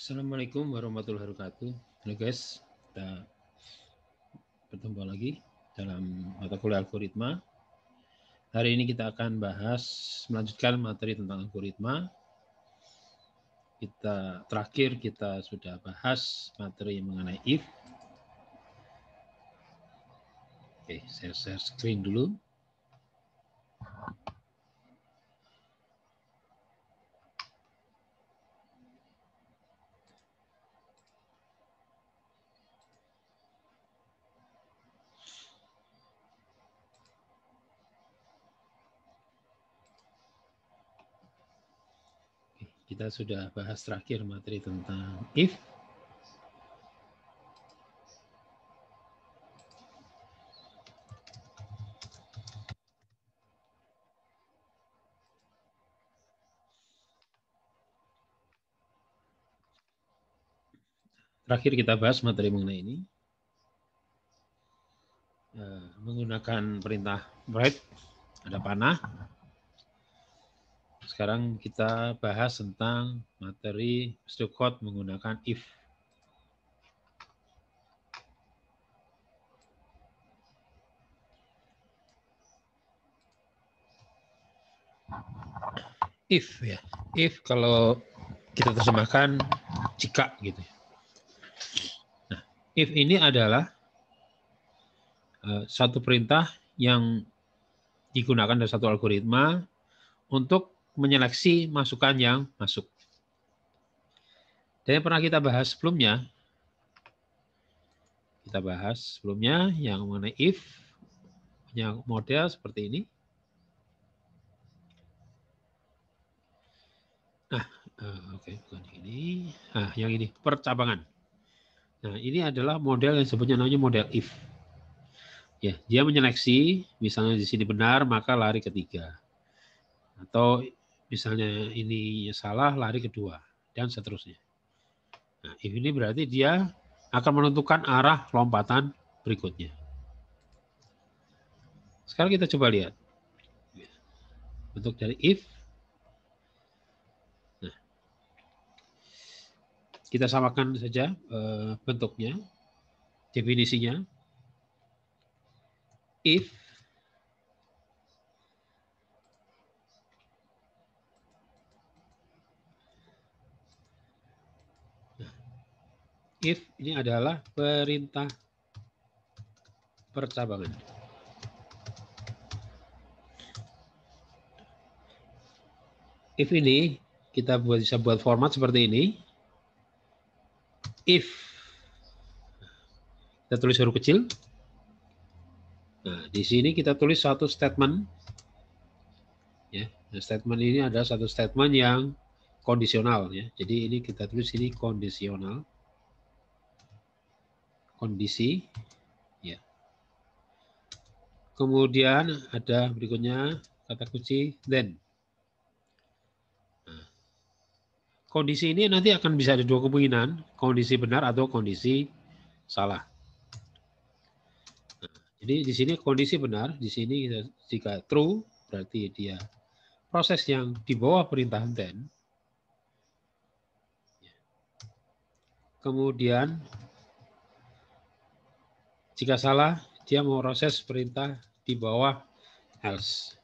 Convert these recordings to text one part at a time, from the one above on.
Assalamualaikum warahmatullahi wabarakatuh. Halo guys, kita bertemu lagi dalam mata kuliah algoritma. Hari ini kita akan melanjutkan materi tentang algoritma. Terakhir kita sudah bahas materi mengenai if. Oke, saya share screen dulu. Kita sudah bahas terakhir materi tentang if. Terakhir kita bahas materi mengenai ini. Menggunakan perintah write, ada panah. Sekarang kita bahas tentang materi pseudocode menggunakan if. If ya, if kalau kita terjemahkan jika gitu. Nah, if ini adalah satu perintah yang digunakan dalam satu algoritma untuk menyeleksi masukan yang masuk. Dan yang pernah kita bahas sebelumnya, yang mengenai if, yang model seperti ini. Nah, bukan ini. Nah, yang ini percabangan. Nah, ini adalah model yang sebutnya namanya model if. Ya, dia menyeleksi, misalnya di sini benar, maka lari ketiga. Atau misalnya ini salah, lari kedua, dan seterusnya. Nah, if ini berarti dia akan menentukan arah lompatan berikutnya. Sekarang kita coba lihat. Bentuk dari if. Nah, kita samakan saja bentuknya, definisinya. If if ini adalah perintah percabangan. If ini kita bisa buat format seperti ini. If kita tulis huruf kecil. Nah, di sini kita tulis satu statement. Ya, statement ini adalah satu statement yang kondisional ya. Jadi ini kita tulis ini kondisional. Kondisi ya. Kemudian ada berikutnya kata kunci then. Nah, kondisi ini nanti akan bisa ada dua kemungkinan, kondisi benar atau kondisi salah. Nah, jadi di sini kondisi benar, di sini jika true berarti dia proses yang di bawah perintah then. Kemudian jika salah, dia mau proses perintah di bawah else.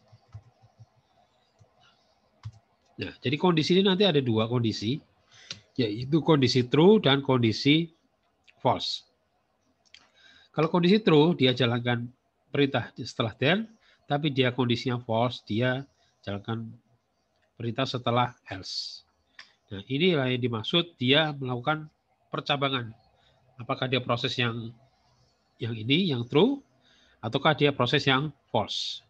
Nah, jadi kondisi ini nanti ada dua kondisi, yaitu kondisi true dan kondisi false. Kalau kondisi true, dia jalankan perintah setelah then, tapi dia kondisinya false, dia jalankan perintah setelah else. Nah, inilah yang dimaksud dia melakukan percabangan. Apakah dia proses yang ini, yang true, ataukah dia proses yang false.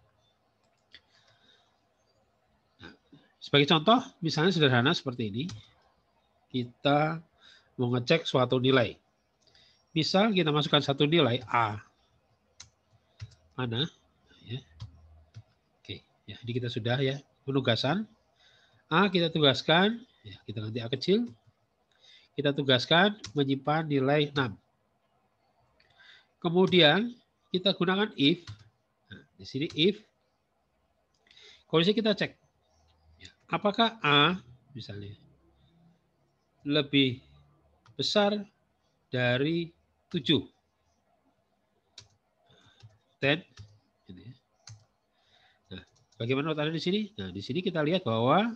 Nah, sebagai contoh, misalnya sederhana seperti ini, kita mau ngecek suatu nilai. Misal kita masukkan satu nilai A. Mana? Ya. Oke, ya, jadi kita sudah ya penugasan. A kita tugaskan, ya, kita ganti A kecil. Kita tugaskan menyimpan nilai 6. Kemudian kita gunakan if. Nah, di sini if. Kondisi kita cek. Ya, apakah A misalnya lebih besar dari 7. 10. Nah, bagaimana letaknya di sini? Nah, di sini kita lihat bahwa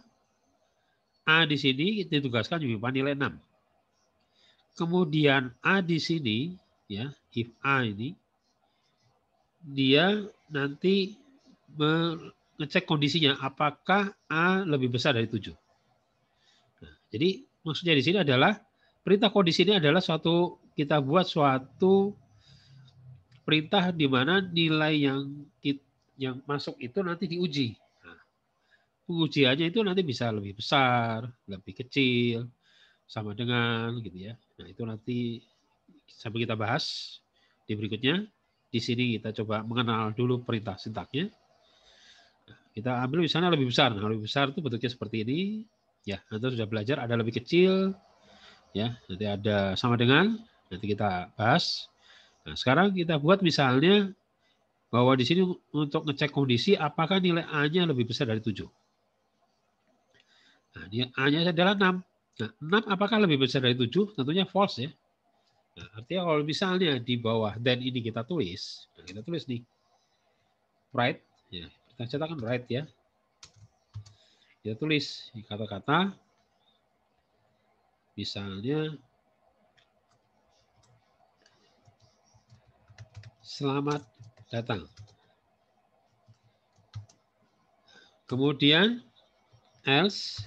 A di sini ditugaskan menyimpan nilai 6. Kemudian A di sini, ya, if A ini, dia nanti mengecek kondisinya apakah A lebih besar dari 7. Nah, jadi maksudnya di sini adalah perintah kondisi ini adalah kita buat suatu perintah di mana nilai yang masuk itu nanti diuji. Nah, pengujiannya itu nanti bisa lebih besar, lebih kecil, sama dengan gitu ya. Nah, itu nanti sampai kita bahas di berikutnya. Di sini kita coba mengenal dulu perintah sintaknya. Nah, kita ambil misalnya lebih besar. Nah, lebih besar itu bentuknya seperti ini. Ya, nanti sudah belajar ada lebih kecil, ya, nanti ada sama dengan, nanti kita bahas. Nah, sekarang kita buat misalnya bahwa di sini untuk ngecek kondisi apakah nilai A-nya lebih besar dari 7. Nah, dia A-nya adalah 6. Nah, 6 apakah lebih besar dari 7? Tentunya false ya. Nah, artinya kalau misalnya di bawah then ini kita tulis, nah kita tulis nih right, ya, kita cetakkan right ya. Kita tulis di kata-kata misalnya selamat datang. Kemudian else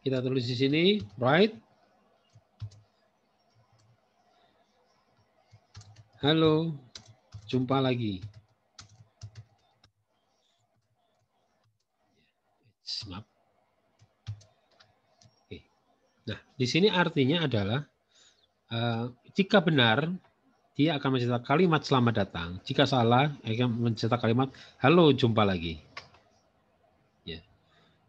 kita tulis di sini right. Halo, jumpa lagi. Maaf. Oke. Nah, di sini artinya adalah jika benar dia akan mencetak kalimat selamat datang. Jika salah, akan mencetak kalimat halo, jumpa lagi. Ya.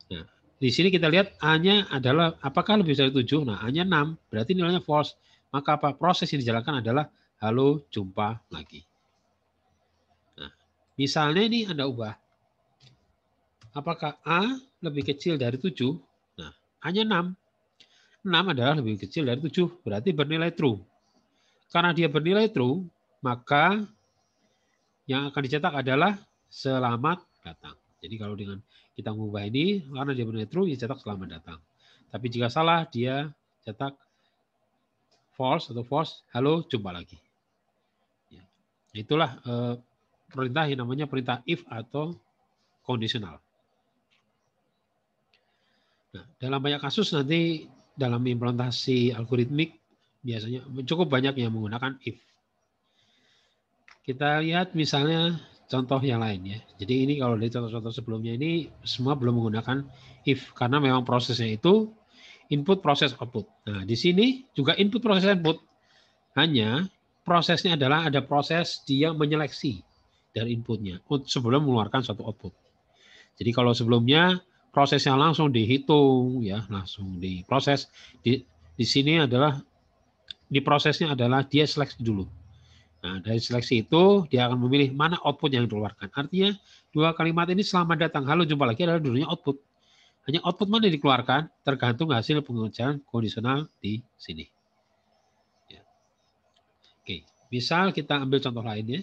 Nah, di sini kita lihat A-nya adalah apakah lebih dari 7? Nah, A-nya 6, berarti nilainya false. Maka apa? Proses yang dijalankan adalah halo, jumpa lagi. Nah, misalnya ini Anda ubah. Apakah A lebih kecil dari 7? Nah, A-nya 6. 6 adalah lebih kecil dari 7, berarti bernilai true. Karena dia bernilai true, maka yang akan dicetak adalah selamat datang. Jadi kalau dengan kita mengubah ini, karena dia bernilai true, dicetak selamat datang. Tapi jika salah, dia cetak false atau false, halo, jumpa lagi. Ya. Itulah perintah yang namanya perintah if atau kondisional. Nah, dalam banyak kasus nanti dalam implementasi algoritmik biasanya cukup banyak yang menggunakan if. Kita lihat misalnya contoh yang lain ya. Jadi ini kalau dari contoh-contoh sebelumnya ini semua belum menggunakan if karena memang prosesnya itu input proses output. Nah, di sini juga input proses output. Hanya prosesnya adalah ada proses dia menyeleksi dari inputnya sebelum mengeluarkan suatu output. Jadi kalau sebelumnya prosesnya langsung dihitung ya, langsung diproses. Di sini adalah di prosesnya adalah dia seleksi dulu. Nah, dari seleksi itu dia akan memilih mana output yang dikeluarkan. Artinya dua kalimat ini selamat datang, halo jumpa lagi adalah dulunya output. Hanya output mana yang dikeluarkan tergantung hasil pengujian kondisional di sini. Ya. Oke, misal kita ambil contoh lainnya.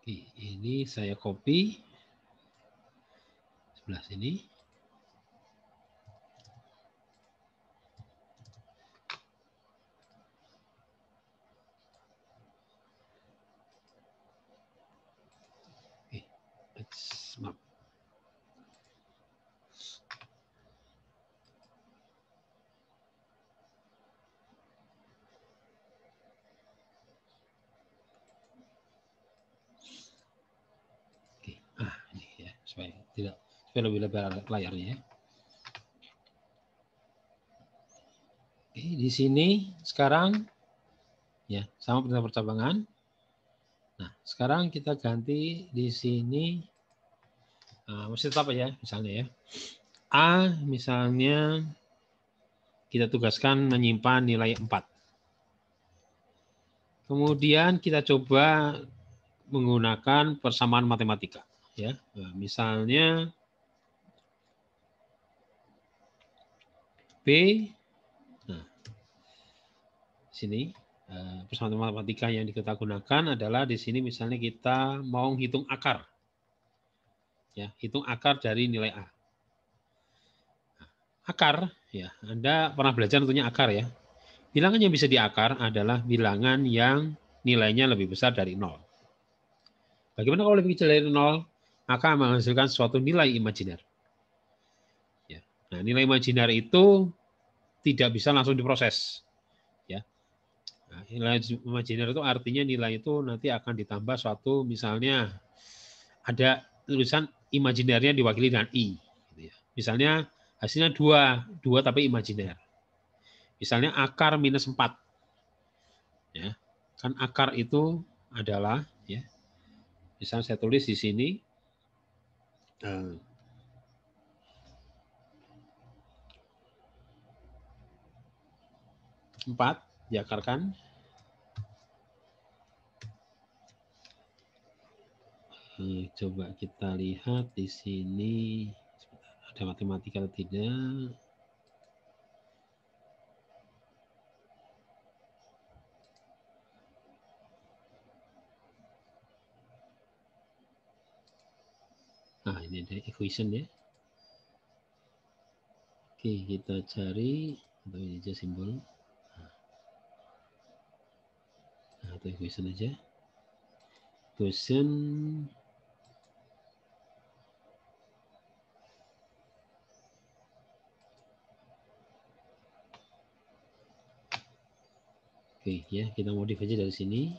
Oke, ini saya copy sebelah sini. Maaf. Oke, ini ya supaya lebih lebar layarnya ya. Oke, di sini sekarang ya sama perintah percabangan. Nah, sekarang kita ganti di sini masih tetap aja misalnya ya. A misalnya kita tugaskan menyimpan nilai 4. Kemudian kita coba menggunakan persamaan matematika. Ya, nah, misalnya B, nah, sini persamaan matematika yang kita gunakan adalah di sini misalnya kita mau hitung akar, ya, hitung akar dari nilai A. Akar, ya, Anda pernah belajar tentunya akar ya. Bilangan yang bisa diakar adalah bilangan yang nilainya lebih besar dari 0. Bagaimana kalau lebih kecil dari 0? Maka menghasilkan suatu nilai imajiner. Ya. Nah, nilai imajiner itu tidak bisa langsung diproses. Ya. Nah, nilai imajiner itu artinya nilai itu nanti akan ditambah suatu, misalnya ada tulisan imajinernya diwakili dengan I. Gitu ya. Misalnya hasilnya 2 tapi imajiner. Misalnya akar minus 4. Ya. Kan akar itu adalah, ya, misalnya saya tulis di sini, 4 diakarkan. Coba kita lihat di sini ada matematika atau tidak. Nah, ini ada equation ya. Oke, kita cari, atau ini aja simbol. Nah, atau equation aja. Equation oke ya, kita modif aja dari sini.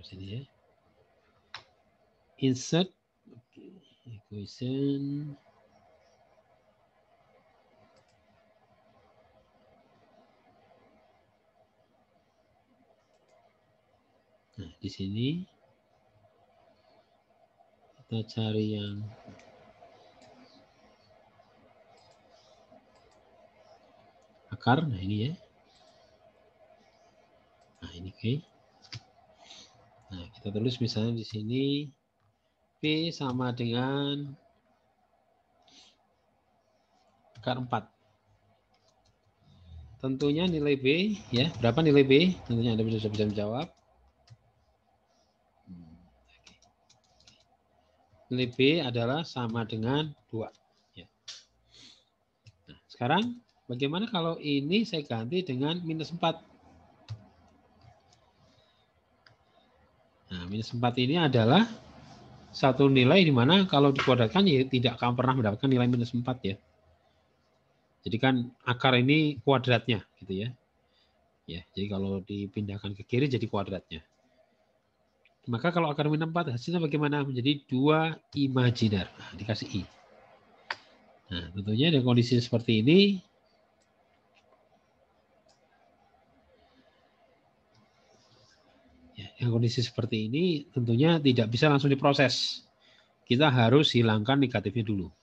Terus ini ya. Insert equation. Nah, di sini kita cari yang akar. Nah, ini ya. Nah, ini oke. Nah, kita tulis misalnya di sini P sama dengan akar 4. Tentunya nilai B, ya, berapa nilai B? Tentunya Anda bisa menjawab. Nilai B adalah sama dengan 2. Ya. Nah, sekarang bagaimana kalau ini saya ganti dengan minus 4? Nah, minus 4 ini adalah satu nilai di mana kalau dikuadratkan ya tidak akan pernah mendapatkan nilai minus 4 ya. Jadi kan akar ini kuadratnya gitu ya. Ya, jadi kalau dipindahkan ke kiri jadi kuadratnya. Maka kalau akar minus 4 hasilnya bagaimana? Menjadi 2 imajiner. Nah, dikasih I. Nah, tentunya dengan kondisi seperti ini, ya, dengan kondisi seperti ini tentunya tidak bisa langsung diproses. Kita harus hilangkan negatifnya dulu.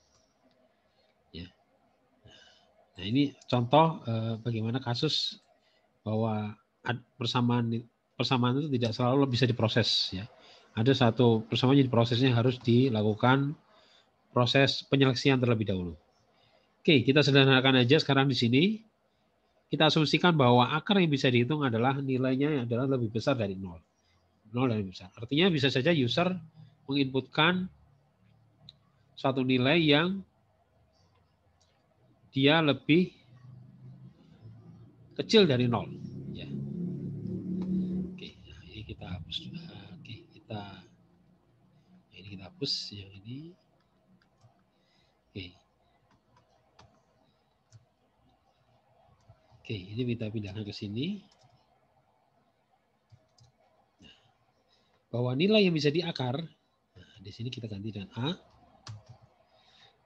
Ya. Nah, ini contoh bagaimana kasus bahwa persamaan itu tidak selalu bisa diproses. Ya. Ada satu persamaan yang diprosesnya harus dilakukan proses penyeleksian terlebih dahulu. Oke, kita sederhanakan aja sekarang di sini. Kita asumsikan bahwa akar yang bisa dihitung adalah nilainya adalah lebih besar dari 0. 0 dan lebih besar. Artinya bisa saja user menginputkan suatu nilai yang dia lebih kecil dari 0. Ya. Oke, nah ini kita hapus. Oke, ini kita hapus yang ini. Oke. Oke, ini kita pindahkan ke sini. Nah, bahwa nilai yang bisa diakar, nah, di sini kita ganti dengan A.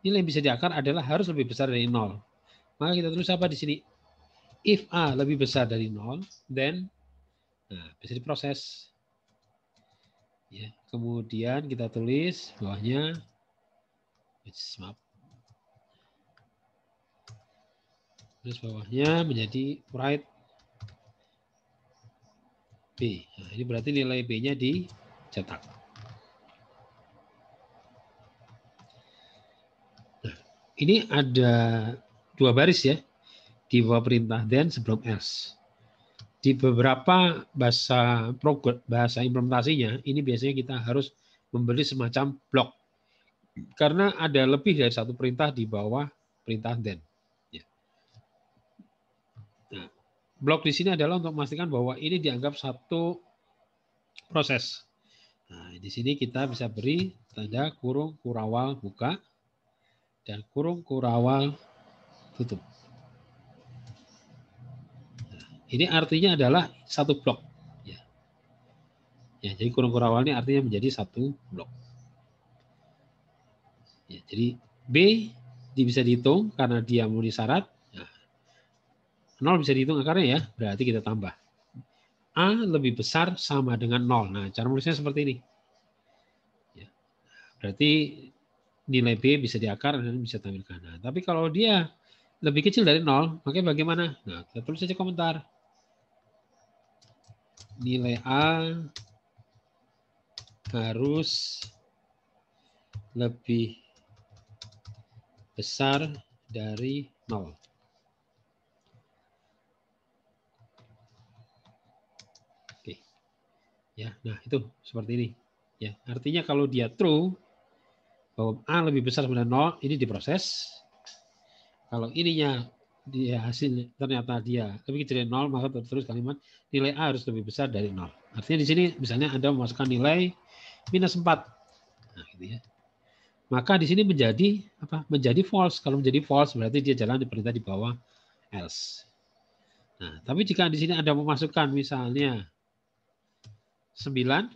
Nilai yang bisa diakar adalah harus lebih besar dari 0. Maka kita tulis apa di sini? If A lebih besar dari 0, then nah, bisa diproses. Ya, kemudian kita tulis bawahnya, maaf, tulis bawahnya menjadi write B. Nah, ini berarti nilai B-nya dicetak. Nah, ini ada 2 baris ya di bawah perintah then sebelum else. Di beberapa bahasa implementasinya, ini biasanya kita harus memberi semacam blok. Karena ada lebih dari satu perintah di bawah perintah then. Nah, blok di sini adalah untuk memastikan bahwa ini dianggap satu proses. Nah, di sini kita bisa beri tanda kurung kurawal buka dan kurung kurawal tutup. Nah, ini artinya adalah satu blok. Ya, jadi kurung kurawal ini artinya menjadi satu blok. Ya, jadi B bisa dihitung karena dia memenuhi syarat. Nah, 0 bisa dihitung akarnya ya, berarti kita tambah. A lebih besar sama dengan 0. Nah, cara menulisnya seperti ini. Ya, berarti nilai B bisa diakar dan bisa tampilkan. Nah, tapi kalau dia lebih kecil dari 0, makanya bagaimana? Nah, kita tulis saja komentar. Nilai A harus lebih besar dari 0. Oke. Ya, nah itu seperti ini. Ya, artinya kalau dia true bahwa A lebih besar dari 0, ini diproses. Kalau ininya dia hasil ternyata dia lebih kecil dari 0, maka terus kalimat nilai A harus lebih besar dari 0. Artinya di sini misalnya Anda memasukkan nilai minus 4. Nah, gitu ya. Maka di sini menjadi apa? Menjadi false. Kalau menjadi false berarti dia jalan di perintah di bawah else. Nah, tapi jika di sini Anda memasukkan misalnya 9,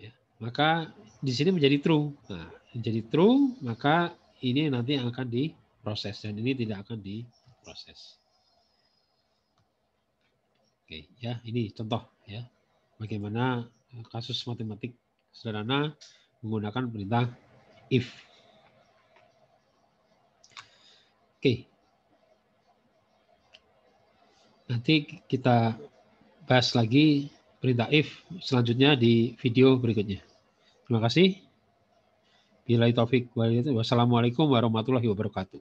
ya, maka di sini menjadi true. Nah, menjadi true, maka ini nanti akan diproses dan ini tidak akan diproses. Oke, ya ini contoh ya bagaimana kasus matematik sederhana menggunakan perintah if. Oke. Nanti kita bahas lagi perintah if selanjutnya di video berikutnya. Terima kasih. Billahi taufik. Wassalamualaikum warahmatullahi wabarakatuh.